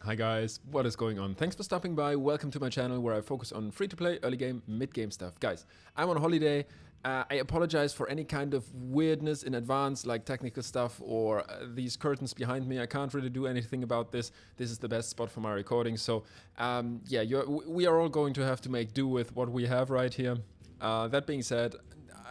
Hi guys, what is going on? Thanks for stopping by. Welcome to my channel where I focus on free-to-play, early game, mid-game stuff. Guys, I'm on holiday. I apologize for any kind of weirdness in advance, like technical stuff or these curtains behind me. I can't really do anything about this. This is the best spot for my recording. So yeah, we are all going to have to make do with what we have right here. That being said,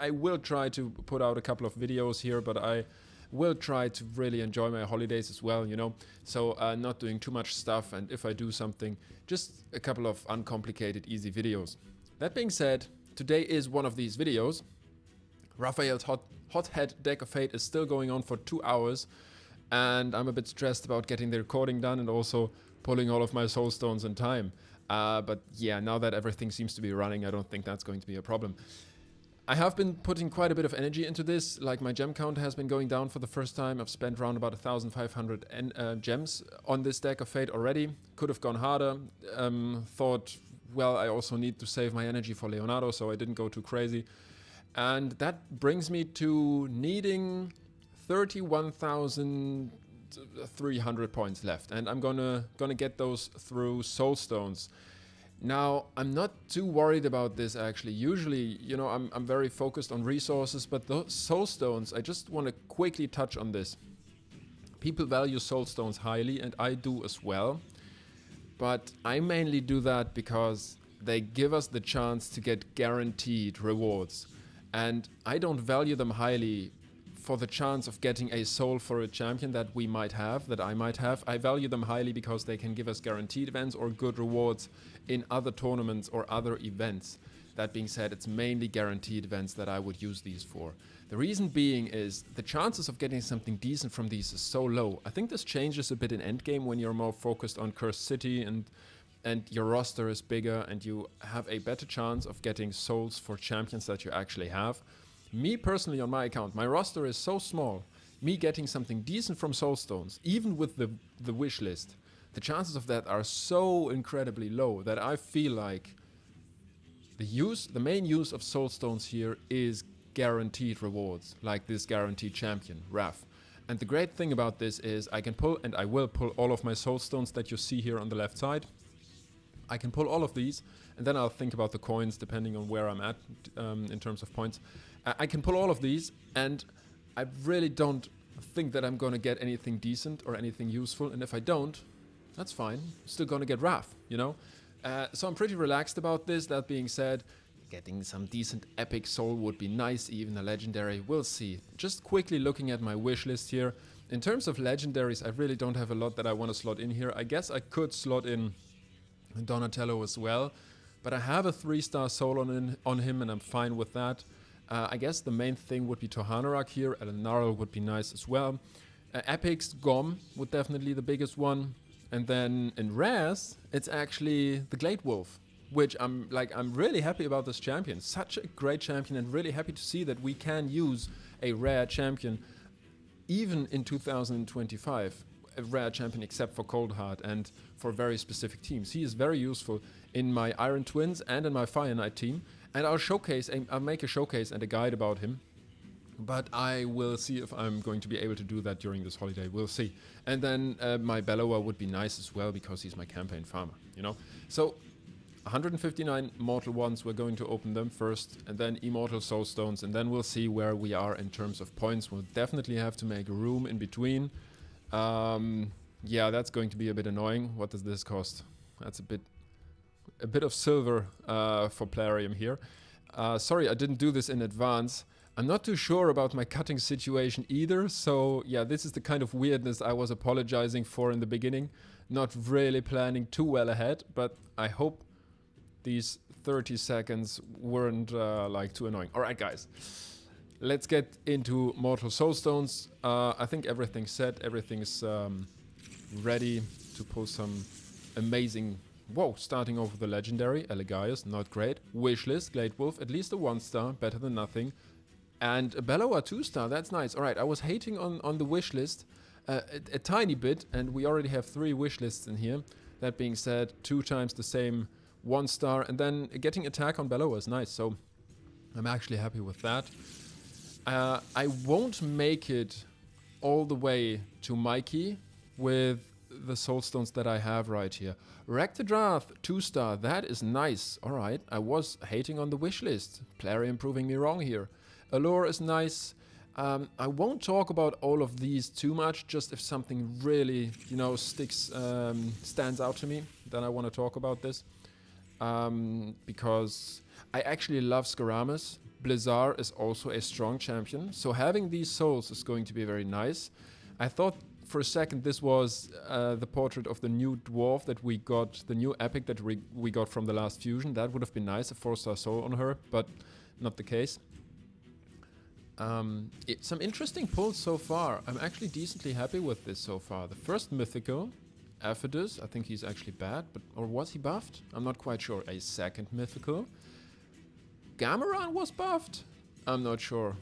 I will try to put out a couple of videos here, but I will try to really enjoy my holidays as well, you know, so not doing too much stuff, and if I do something, just a couple of uncomplicated, easy videos. That being said, today is one of these videos. Raphael's Hothead Deck of Fate is still going on for 2 hours, and I'm a bit stressed about getting the recording done and also pulling all of my Soulstones in time. But yeah, now that everything seems to be running, I don't think that's going to be a problem. I have been putting quite a bit of energy into this, like my gem count has been going down for the first time. I've spent around about 1,500 gems on this deck of Fate already. Could have gone harder. Thought, well, I also need to save my energy for Leonardo, so I didn't go too crazy. And that brings me to needing 31,300 points left. And I'm gonna get those through Soulstones. Now, I'm not too worried about this actually. Usually, you know, I'm very focused on resources, but those Soulstones, I just want to quickly touch on this. People value Soulstones highly, and I do as well. But I mainly do that because they give us the chance to get guaranteed rewards. And I don't value them highly for the chance of getting a soul for a champion that we might have, that I might have. I value them highly because they can give us guaranteed events or good rewards in other tournaments or other events. That being said, it's mainly guaranteed events that I would use these for. The reason being is the chances of getting something decent from these is so low. I think this changes a bit in endgame when you're more focused on Cursed City and your roster is bigger and you have a better chance of getting souls for champions that you actually have. Me personally, on my account, my roster is so small. Me getting something decent from Soulstones, even with the wish list, the chances of that are so incredibly low that I feel like the main use of Soulstones here is guaranteed rewards, like this guaranteed champion, Raph. And the great thing about this is I can pull, and I will pull, all of my Soulstones that you see here on the left side. I can pull all of these, and then I'll think about the coins depending on where I'm at in terms of points. I can pull all of these, and I really don't think that I'm going to get anything decent or anything useful, and if I don't, that's fine. I'm still going to get Raph, you know? So I'm pretty relaxed about this. That being said, getting some decent epic soul would be nice, even a legendary. We'll see. Just quickly looking at my wish list here. In terms of legendaries, I really don't have a lot that I want to slot in here. I guess I could slot in Donatello as well, but I have a 3-star soul on him, and I'm fine with that. I guess the main thing would be Tohanarak here. Elnarl would be nice as well. Epics, Gom would definitely the biggest one. And then in rares, it's actually the Glade Wolf, which I'm really happy about this champion. Such a great champion, and really happy to see that we can use a rare champion even in 2025. A rare champion except for Coldheart and for very specific teams. He is very useful in my Iron Twins and in my Fire Knight team, and I'll make a showcase and a guide about him, but I will see if I'm going to be able to do that during this holiday. We'll see. And then my Bellower would be nice as well because he's my campaign farmer, you know. So 159 Mortal ones, we're going to open them first, and then Immortal Soulstones, and then we'll see where we are in terms of points. We'll definitely have to make room in between. Yeah, that's going to be a bit annoying. What does this cost? That's a bit of silver for Plarium here. Sorry, I didn't do this in advance. I'm not too sure about my cutting situation either, so yeah, this is the kind of weirdness I was apologizing for in the beginning. Not really planning too well ahead, but I hope these 30 seconds weren't like too annoying. Alright guys, let's get into Mortal Soulstones. I think everything's set, everything's ready to pull some amazing... Whoa, starting off with the legendary, Elegaius, not great. Wishlist, Glade Wolf, at least a 1-star, better than nothing. And a Bellower 2-star, that's nice. Alright, I was hating on the wishlist a tiny bit, and we already have 3 wishlists in here. That being said, 2 times the same 1-star, and then getting attack on Bellower is nice, so I'm actually happy with that. I won't make it all the way to Mikey with the Soulstones that I have right here. Rectodrath, 2-star, that is nice. Alright, I was hating on the wish list. Plarium proving me wrong here. Allure is nice. I won't talk about all of these too much, just if something really, you know, stands out to me, then I want to talk about this. Because I actually love Skaramis. Blizzard is also a strong champion, so having these souls is going to be very nice. I thought for a second this was the portrait of the new dwarf that we got, the new epic that we got from the last fusion. That would have been nice, a 4-star soul on her, but not the case. Some interesting pulls so far. I'm actually decently happy with this so far. The first mythical, Aphidus, I think he's actually bad, but or was he buffed? I'm not quite sure. A second mythical. Gamaran was buffed? I'm not sure.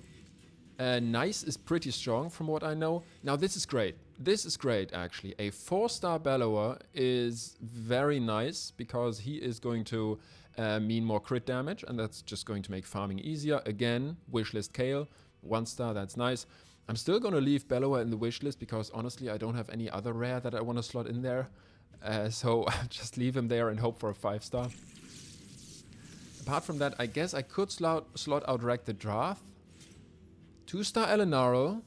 Nice is pretty strong from what I know. Now this is great. This is great actually. A 4-star Bellower is very nice because he is going to mean more crit damage, and that's just going to make farming easier. Again, wishlist Kale, 1-star, that's nice. I'm still going to leave Bellower in the wishlist because honestly I don't have any other rare that I want to slot in there. So I'll just leave him there and hope for a 5-star. Apart from that, I guess I could slot out Rectodrath. 2-star Elenaro,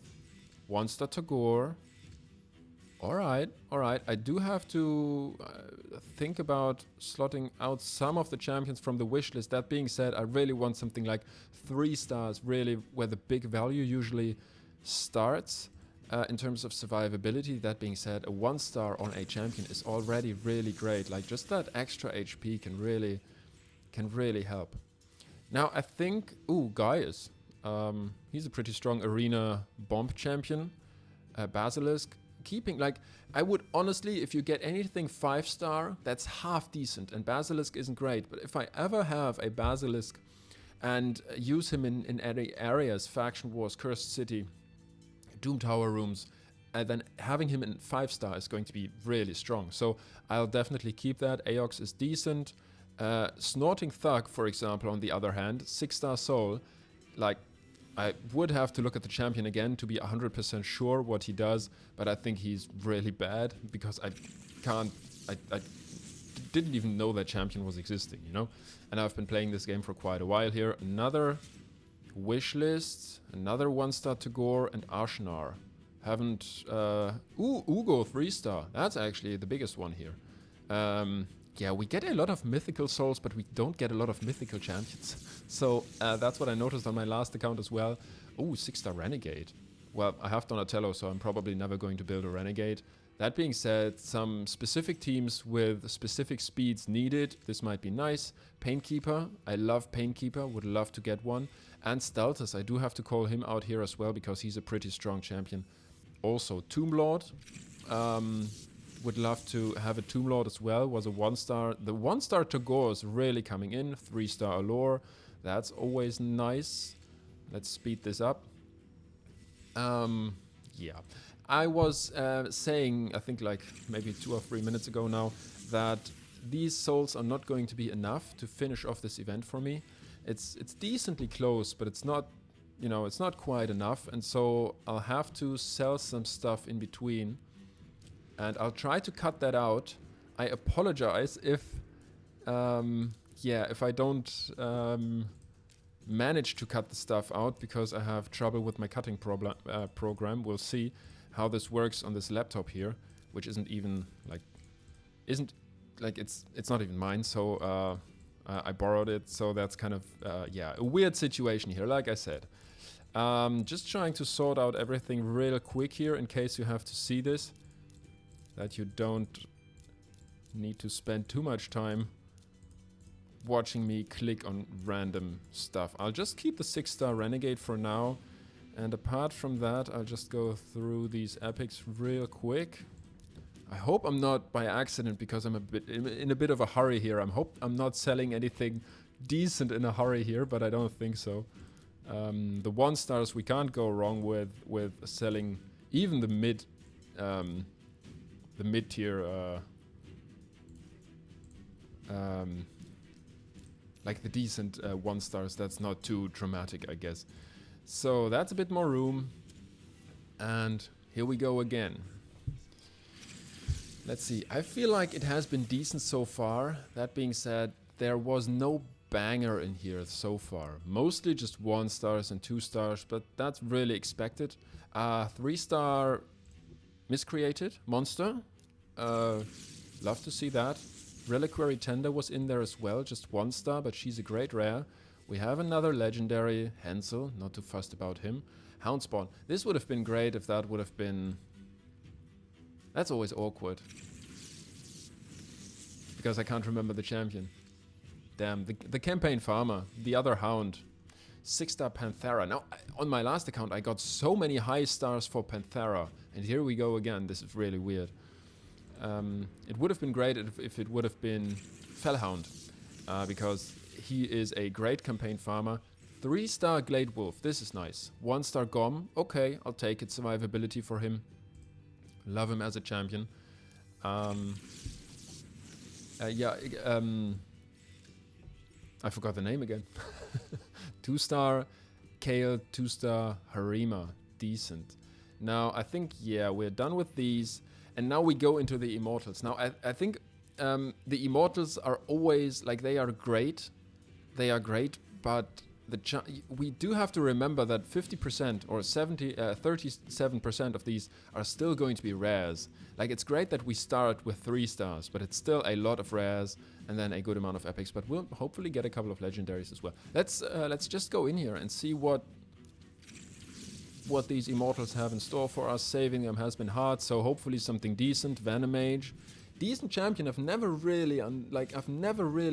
1-star Tagore. Alright. I do have to think about slotting out some of the champions from the wish list. That being said, I really want something like 3 stars, really where the big value usually starts in terms of survivability. That being said, a 1-star on a champion is already really great. Like just that extra HP can really help. Now I think, Gaius. He's a pretty strong arena bomb champion. Basilisk. Keeping, like, I would honestly, if you get anything 5-star, that's half decent, and Basilisk isn't great, but if I ever have a Basilisk and use him in any areas, Faction Wars, Cursed City, Doom Tower rooms, then having him in 5-star is going to be really strong, so I'll definitely keep that. Aox is decent. Snorting Thug, for example, on the other hand, 6-star soul, like, I would have to look at the champion again to be 100% sure what he does, but I think he's really bad because I didn't even know that champion was existing, you know? And I've been playing this game for quite a while here. Another wish list, another 1-star Tagore, and Ashnar. Haven't... Ugo, 3-star. That's actually the biggest one here. Yeah, we get a lot of mythical souls, but we don't get a lot of mythical champions. So that's what I noticed on my last account as well. Oh, 6-star Renegade. Well, I have Donatello, so I'm probably never going to build a Renegade. That being said, some specific teams with specific speeds needed. This might be nice. Painkeeper. I love Painkeeper. Would love to get one. And Steltus. I do have to call him out here as well because he's a pretty strong champion. Also, Tomb Lord. Would love to have a Tomb Lord as well. Was a 1-star. The 1-star Tagore is really coming in. 3-star Allure. That's always nice. Let's speed this up. Yeah. I was saying, I think like maybe 2 or 3 minutes ago now, that these souls are not going to be enough to finish off this event for me. It's decently close, but it's not, you know, it's not quite enough. And so I'll have to sell some stuff in between. And I'll try to cut that out. I apologize if, if I don't manage to cut the stuff out because I have trouble with my cutting program. We'll see how this works on this laptop here, which isn't even like, it's not even mine. So I borrowed it. So that's kind of, a weird situation here, like I said. Just trying to sort out everything real quick here in case you have to see this. That you don't need to spend too much time watching me click on random stuff. I'll just keep the 6-star Renegade for now. And apart from that, I'll just go through these epics real quick. I hope I'm not by accident because I'm in a bit of a hurry here. I'm not selling anything decent in a hurry here, but I don't think so. The 1-stars we can't go wrong with selling even the mid-tier, like the decent 1-stars. That's not too dramatic, I guess. So that's a bit more room. And here we go again. Let's see. I feel like it has been decent so far. That being said, there was no banger in here so far. Mostly just 1 stars and 2 stars, but that's really expected. 3-star miscreated monster. Love to see that. Reliquary Tender was in there as well, just 1 star, but she's a great rare. We have another legendary, Hansel, not too fussed about him. Houndspawn. This would have been great if that would have been... That's always awkward. Because I can't remember the champion. Damn, the campaign farmer, the other hound. 6-star Panthera. Now, on my last account, I got so many high stars for Panthera. And here we go again. This is really weird. It would have been great if it would have been Fellhound. Because he is a great campaign farmer. 3-star Glade Wolf. This is nice. 1-star Gom. Okay, I'll take it. Survivability for him. Love him as a champion. I forgot the name again. 2-star Kale, 2-star Harima. Decent. Now, I think, yeah, we're done with these. And now we go into the Immortals. Now, I think the Immortals are always, like, they are great. They are great, but we do have to remember that 50% or 37% of these are still going to be rares. Like, it's great that we start with 3 stars, but it's still a lot of rares and then a good amount of epics. But we'll hopefully get a couple of legendaries as well. Let's just go in here and see what these Immortals have in store for us. Saving them has been hard, so hopefully something decent. Venomage, decent champion. I've never really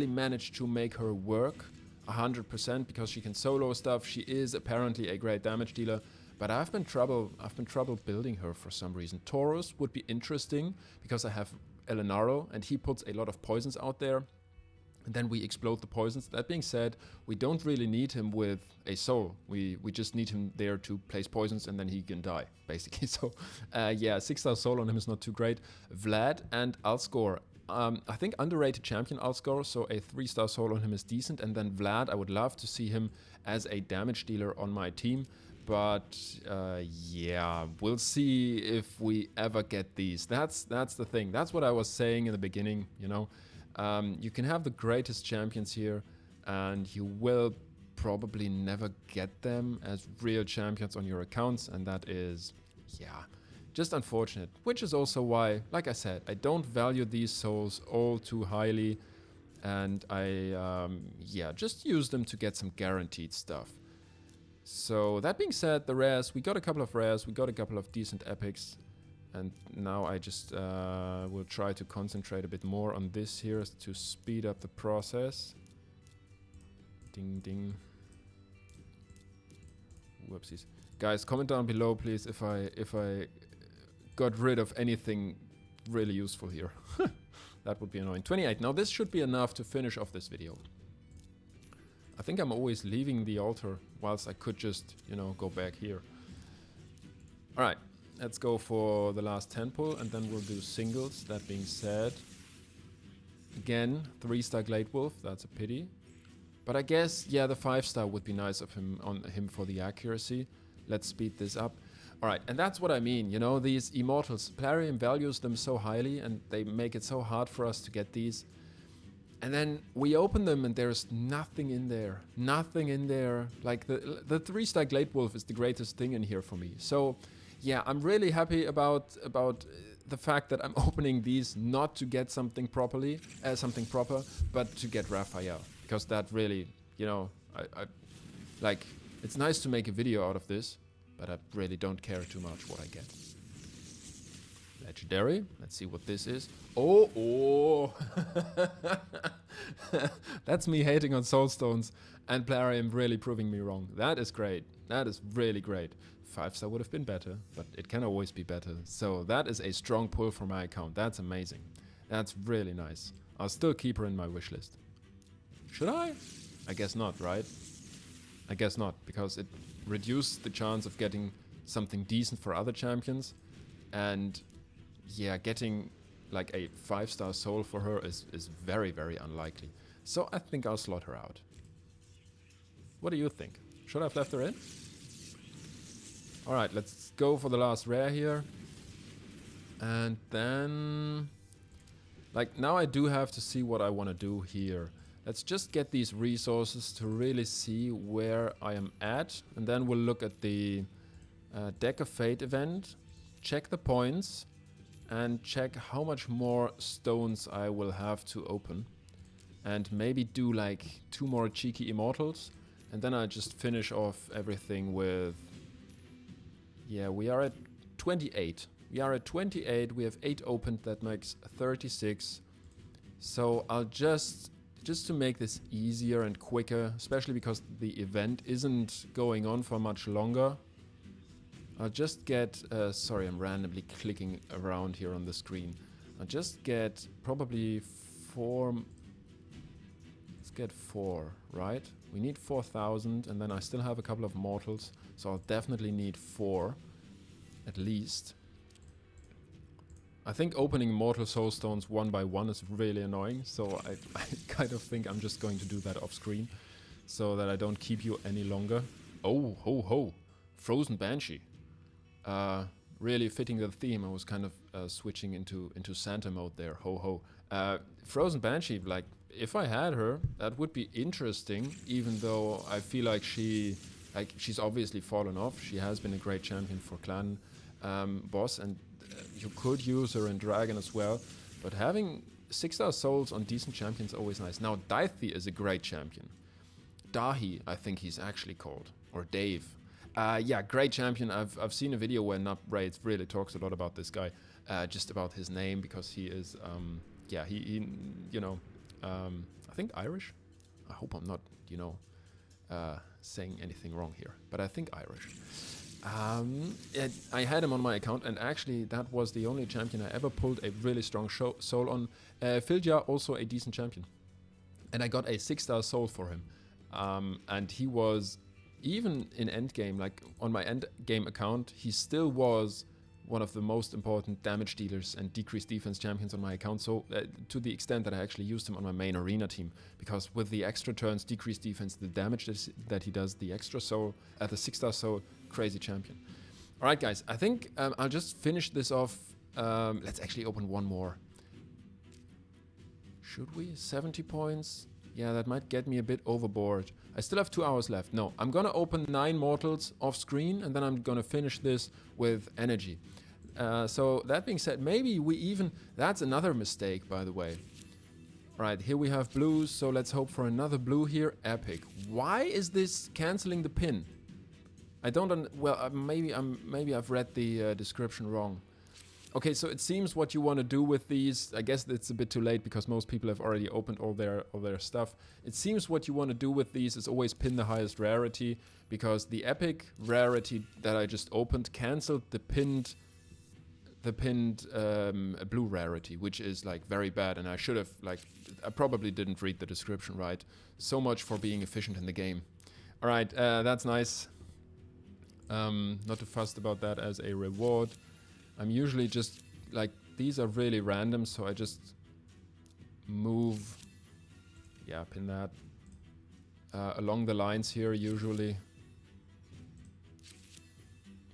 managed to make her work 100% because she can solo stuff. She is apparently a great damage dealer, but I've been trouble building her for some reason. Taurus would be interesting because I have Elenaro and he puts a lot of poisons out there. And then we explode the poisons. That being said, we don't really need him with a soul. We just need him there to place poisons and then he can die, basically. So, yeah, 6-star soul on him is not too great. Vlad and Alscor. I think underrated champion Alscor, so a 3-star soul on him is decent. And then Vlad, I would love to see him as a damage dealer on my team. But, yeah, we'll see if we ever get these. That's the thing. That's what I was saying in the beginning, you know. You can have the greatest champions here, and you will probably never get them as real champions on your accounts, and that is, yeah, just unfortunate. Which is also why, like I said, I don't value these souls all too highly, and I, yeah, just use them to get some guaranteed stuff. So that being said, the rares, we got a couple of rares, we got a couple of decent epics. And now I just will try to concentrate a bit more on this here to speed up the process. Ding, ding. Whoopsies. Guys, comment down below, please, if I got rid of anything really useful here. That would be annoying. 28. Now this should be enough to finish off this video. I think I'm always leaving the altar, whilst I could just, you know, go back here. Alright. Let's go for the last 10 pull and then we'll do singles. That being said, again, 3-star Glade Wolf, that's a pity. But I guess, yeah, the 5-star would be nice of him on him for the accuracy. Let's speed this up. Alright, and that's what I mean, you know, these Immortals. Plarium values them so highly and they make it so hard for us to get these. And then we open them and there's nothing in there. Nothing in there. Like the 3-star Glade Wolf is the greatest thing in here for me. So yeah, I'm really happy about the fact that I'm opening these not to get something proper, but to get Raphael, because that really, you know, I like, it's nice to make a video out of this, but I really don't care too much what I get. Legendary. Let's see what this is. Oh. That's me hating on Soulstones and Plarium really proving me wrong. That is great. That is really great. 5-star would have been better, but it can always be better. So that is a strong pull for my account. That's amazing. That's really nice. I'll still keep her in my wish list. Should I? I guess not, right? I guess not, because it reduced the chance of getting something decent for other champions. And yeah, getting like a 5-star soul for her is very, very unlikely. So I think I'll slot her out. What do you think? Should I have left her in? Alright, let's go for the last rare here. And then Like, now I do have to see what I want to do here. Let's just get these resources to really see where I am at. And then we'll look at the Deck of Fate event, check the points, and check how much more stones I will have to open. And maybe do like 2 more cheeky Immortals. And then I just finish off everything with... Yeah, we are at 28. We are at 28. We have 8 opened. That makes 36. So I'll just to make this easier and quicker, especially because the event isn't going on for much longer, I'll just get... sorry, I'm randomly clicking around here on the screen. I'll just get probably 4... Let's get 4, right? We need 4,000, and then I still have a couple of mortals, so I'll definitely need 4, at least. I think opening mortal soulstones one by one is really annoying, so I kind of think I'm just going to do that off screen, so that I don't keep you any longer. Oh, ho ho! Frozen Banshee. Really fitting the theme. I was kind of switching into Santa mode there. Ho ho. Frozen Banshee, like, if I had her, that would be interesting, even though I feel like she's obviously fallen off. She has been a great champion for clan boss, and you could use her in Dragon as well. But having 6-star souls on decent champions is always nice. Now, Daithi is a great champion. Dahi, I think he's actually called. Or Dave. Yeah, great champion. I've seen a video where NubRaids really talks a lot about this guy. Just about his name, because he is, yeah, he you know, I think Irish. I hope I'm not, you know, saying anything wrong here, but I think Irish. I had him on my account, and actually that was the only champion I ever pulled a really strong soul on. Filja, also a decent champion, and I got a 6-star soul for him, and he was, even in endgame, like on my endgame account, he still was one of the most important damage dealers and decreased defense champions on my account, so to the extent that I actually used him on my main arena team, because with the extra turns, decreased defense, the damage that he does, the extra soul, at the 6-star soul, crazy champion. Alright guys, I think I'll just finish this off. Let's actually open one more. Should we? 70 points? Yeah, that might get me a bit overboard. I still have 2 hours left. No, I'm gonna open 9 mortals off screen, and then I'm gonna finish this with energy. So that being said, maybe we even... That's another mistake, by the way. Alright, here we have blues, so let's hope for another blue here. Epic. Why is this canceling the pin? I don't... well, maybe I've read the description wrong. Okay, so it seems what you want to do with these, I guess it's a bit too late because most people have already opened all their stuff. It seems what you want to do with these is always pin the highest rarity, because the epic rarity that I just opened canceled the pinned blue rarity, which is like very bad, and I should have, like, I probably didn't read the description right. So much for being efficient in the game. Alright, that's nice. Not too fussed about that as a reward. I'm usually just, like, these are really random, so I just move, yeah, pin that, along the lines here, usually.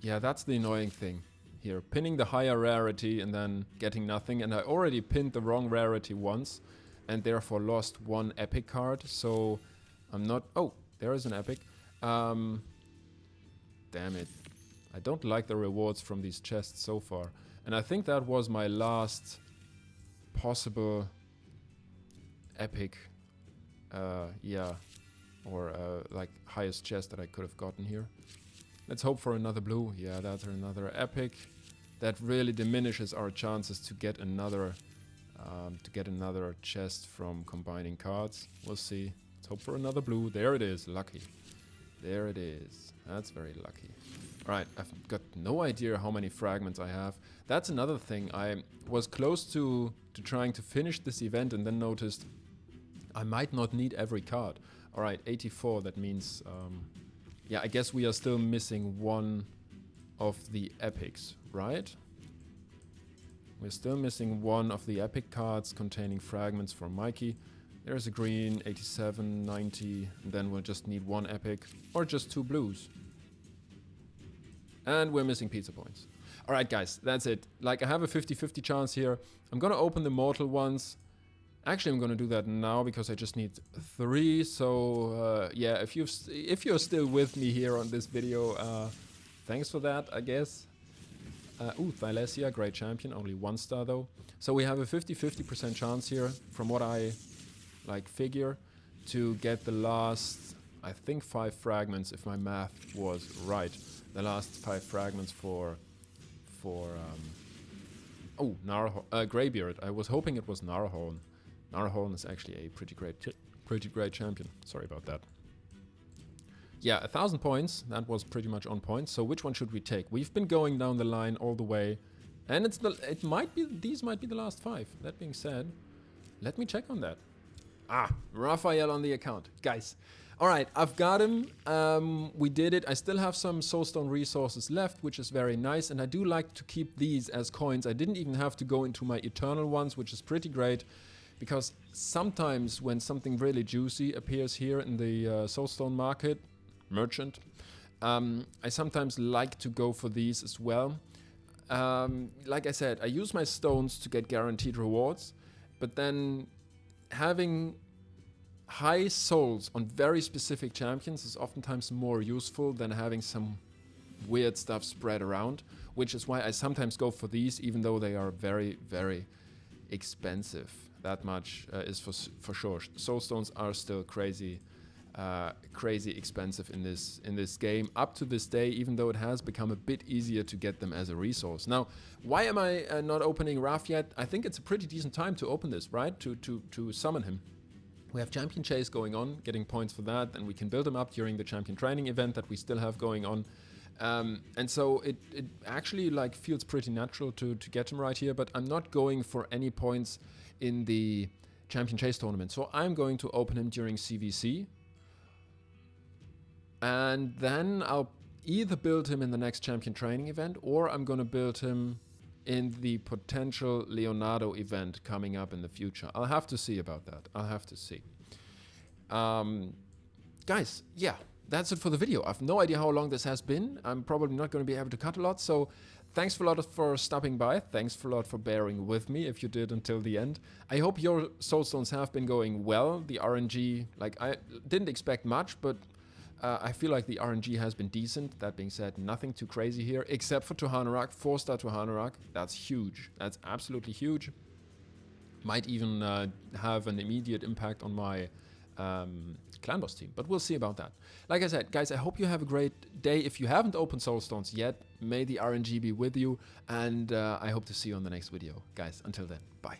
Yeah, that's the annoying thing here, pinning the higher rarity and then getting nothing, and I already pinned the wrong rarity once, and therefore lost 1 epic card, so I'm not... Oh, there is an epic. Damn it. I don't like the rewards from these chests so far. And I think that was my last possible epic, yeah, or like highest chest that I could have gotten here. Let's hope for another blue. Yeah, that's another epic. That really diminishes our chances to get another chest from combining cards. We'll see. Let's hope for another blue. There it is. Lucky. There it is. That's very lucky. Alright, I've got no idea how many fragments I have. That's another thing. I was close to trying to finish this event and then noticed I might not need every card. Alright, 84, that means... yeah, I guess we are still missing 1 of the epics, right? We're still missing 1 of the epic cards containing fragments for Mikey. There's a green, 87, 90, and then we'll just need 1 epic, or just 2 blues. And we're missing pizza points. All right, guys, that's it. Like, I have a 50-50 chance here. I'm going to open the Immortal ones. Actually, I'm going to do that now because I just need 3. So, yeah, if you're still with me here on this video, thanks for that, I guess. Thylesia, great champion, only 1 star though. So we have a 50-50% chance here, from what I figure, to get the last, I think, 5 fragments, if my math was right. The last 5 fragments for Greybeard. I was hoping it was Narahorn. Narahorn is actually a pretty great champion. Sorry about that. Yeah, 1,000 points. That was pretty much on point. So which one should we take? We've been going down the line all the way, and these might be the last 5. That being said, let me check on that. Raphael on the account, guys. All right, I've got him. We did it. I still have some Soulstone resources left, which is very nice, and I do like to keep these as coins. I didn't even have to go into my eternal ones, which is pretty great. Because sometimes when something really juicy appears here in the Soulstone market, merchant, I sometimes like to go for these as well. Like I said, I use my stones to get guaranteed rewards, but then having high souls on very specific champions is oftentimes more useful than having some weird stuff spread around, which is why I sometimes go for these, even though they are very, very expensive. That much is for sure. Soulstones are still crazy expensive in this game up to this day, even though it has become a bit easier to get them as a resource. Now, why am I not opening Raph yet? I think it's a pretty decent time to open this, right? To summon him. We have champion chase going on, getting points for that, and we can build him up during the champion training event that we still have going on. And so it actually feels pretty natural to get him right here, but I'm not going for any points in the champion chase tournament. So I'm going to open him during CVC, and then I'll either build him in the next champion training event, or I'm going to build him in the potential Leonardo event coming up in the future. I'll have to see about that. I'll have to see. Guys, yeah, that's it for the video. I have no idea how long this has been. I'm probably not going to be able to cut a lot, so thanks a lot for stopping by. Thanks a lot for bearing with me if you did until the end. I hope your Soulstones have been going well. The RNG, I didn't expect much, but I feel like the RNG has been decent. That being said, nothing too crazy here, except for Tuhanarak, 4-star Tuhanarak. That's huge. That's absolutely huge. Might even have an immediate impact on my clan boss team, but we'll see about that. Like I said, guys, I hope you have a great day. If you haven't opened Soulstones yet, may the RNG be with you, and I hope to see you on the next video. Guys, until then, bye.